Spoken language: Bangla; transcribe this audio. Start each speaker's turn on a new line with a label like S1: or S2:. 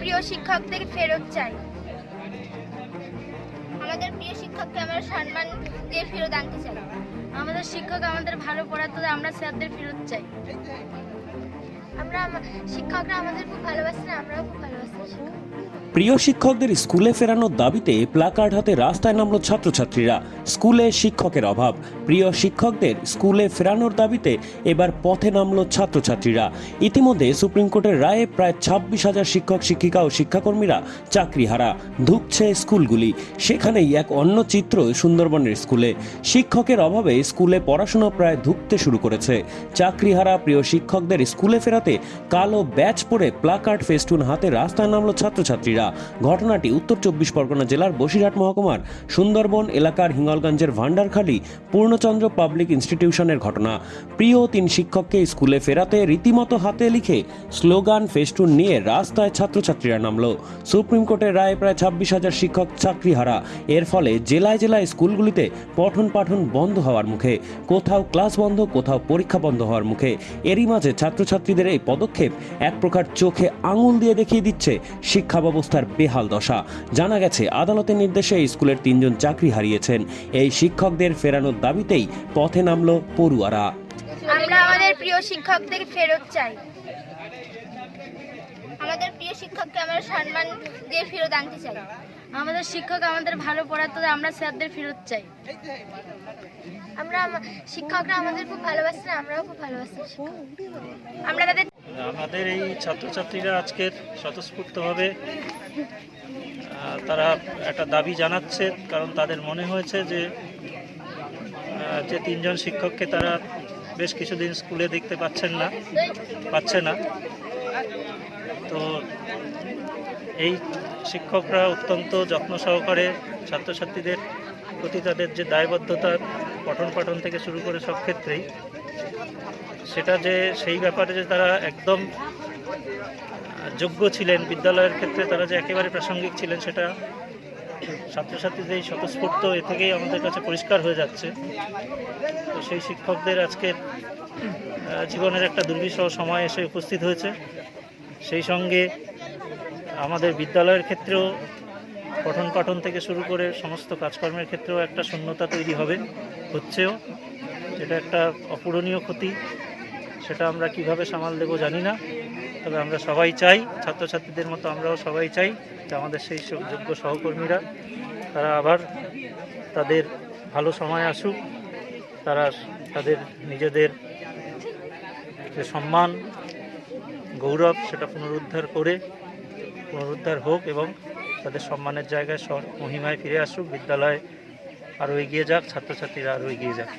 S1: প্রিয় শিক্ষকদের ফেরত চাই। আমাদের প্রিয় শিক্ষককে আমরা সম্মান দিয়ে ফেরত আনতে চাই। আমাদের শিক্ষক আমাদের ভালো পড়াতো, আমরা স্যারদের ফেরত চাই। শিক্ষকরা আমাদের খুব ভালোবাসেন, আমরাও খুব ভালোবাসি শিক্ষক।
S2: প্রিয় শিক্ষকদের স্কুলে ফেরানোর দাবিতে প্লাকার্ড হাতে রাস্তায় নামল ছাত্রছাত্রীরা। স্কুলে শিক্ষকের অভাব, প্রিয় শিক্ষকদের স্কুলে ফেরানোর দাবিতে এবার পথে নামল ছাত্রছাত্রীরা। ইতিমধ্যে সুপ্রিম কোর্টের রায়ে প্রায় 26,000 শিক্ষক শিক্ষিকা ও শিক্ষাকর্মীরা চাকরিহারা। ধুঁকছে স্কুলগুলি। সেখানেই এক অন্য চিত্র সুন্দরবনের স্কুলে। শিক্ষকের অভাবে স্কুলে পড়াশোনা প্রায় ধুঁকতে শুরু করেছে। চাকরিহারা প্রিয় শিক্ষকদের স্কুলে ফেরাতে কালো ব্যাচ পরে প্লাকার্ড ফেস্টুন হাতে রাস্তায় নামল ছাত্রছাত্রীরা। ঘটনাটি উত্তর 24 পরগনা জেলার বসিরহাট মহকুমার সুন্দরবন এলাকার হিঙ্গলগঞ্জের ভান্ডারখালী পূর্ণচন্দ্র পাবলিক ইনস্টিটিউশনের ঘটনা। প্রিয় 3 শিক্ষককে স্কুলে ফেরাতে রীতিমতো হাতে লিখে স্লোগান ফেস্টুন নিয়ে রাস্তায় ছাত্রছাত্রীরা নামল। সুপ্রিম কোর্টের রায়ে প্রায় 26,000 শিক্ষক চাকরিহারা। এর ফলে জেলায় জেলায় স্কুলগুলিতে পঠন পাঠন বন্ধ হওয়ার মুখে, কোথাও ক্লাস বন্ধ, কোথাও পরীক্ষা বন্ধ হওয়ার মুখে। এরই মাঝে ছাত্রছাত্রীদের এই পদক্ষেপ এক প্রকার চোখে আঙুল দিয়ে দেখিয়ে দিচ্ছে শিক্ষা ব্যবস্থার বেহাল দশা। জানা গেছে আদালতের নির্দেশে স্কুলের 3 জন চাকরি হারিয়েছেন। এই শিক্ষকদের ফেরানোর দাবিতেই পথে নামল পড়ুয়ারা।
S1: আমরা আমাদের প্রিয় শিক্ষকদের ফেরত চাই। আমাদের প্রিয় শিক্ষককে আমরা সম্মান দিয়ে ফেরত আনতে চাই।
S3: আমাদের শিক্ষক আমাদের ভালো পড়াতো, আমরা স্যারদের ফেরত চাই।
S1: শিক্ষকরা আমাদের খুব ভালোবাসেন, আমরাও খুব ভালোবাসি শিক্ষক। আমরা তাদের
S4: আমাদের এই ছাত্রছাত্রীরা আজকের স্বতঃস্ফূর্তভাবে তারা একটা দাবি জানাচ্ছে, কারণ তাদের মনে হয়েছে যে 3 জন শিক্ষককে তারা বেশ কিছুদিন স্কুলে দেখতে পাচ্ছে না। তো এই শিক্ষকরা অত্যন্ত যত্ন সহকারে ছাত্রছাত্রীদের প্রতি তাদের যে দায়বদ্ধতা পঠন পাঠন থেকে শুরু করে সব ক্ষেত্রেই, সেটা যে সেই ব্যাপারে যে তারা একদম যোগ্য ছিলেন, বিদ্যালয়ের ক্ষেত্রে তারা যে একেবারে প্রাসঙ্গিক ছিলেন, সেটা ছাত্রছাত্রীদের এই স্বতঃস্ফূর্ত এ থেকেই আমাদের কাছে পরিষ্কার হয়ে যাচ্ছে। তো সেই শিক্ষকদের আজকের জীবনের একটা দুর্বিষহ সময় এসে উপস্থিত হয়েছে। সেই সঙ্গে আমাদের বিদ্যালয়ের ক্ষেত্রেও পঠন পাঠন থেকে শুরু করে সমস্ত কাজকর্মের ক্ষেত্রেও একটা শূন্যতা তৈরি হচ্ছেও। এটা একটা অপূরণীয় ক্ষতি। সেটা আমরা কিভাবে সামাল দেব জানি না। তবে আমরা সবাই চাই, ছাত্রছাত্রীদের মতো আমরাও সবাই চাই যে আমাদের সেই যোগ্য সহকর্মীরা তারা আবার তাদের ভালো সময় আসুক, তারা তাদের নিজেদের যে সম্মান গৌরব সেটা পুনরুদ্ধার হোক এবং তাদের সম্মানের জায়গায় মহিমায় ফিরে আসুক। বিদ্যালয় আরও এগিয়ে যাক, ছাত্রছাত্রীরা আরও এগিয়ে যাক।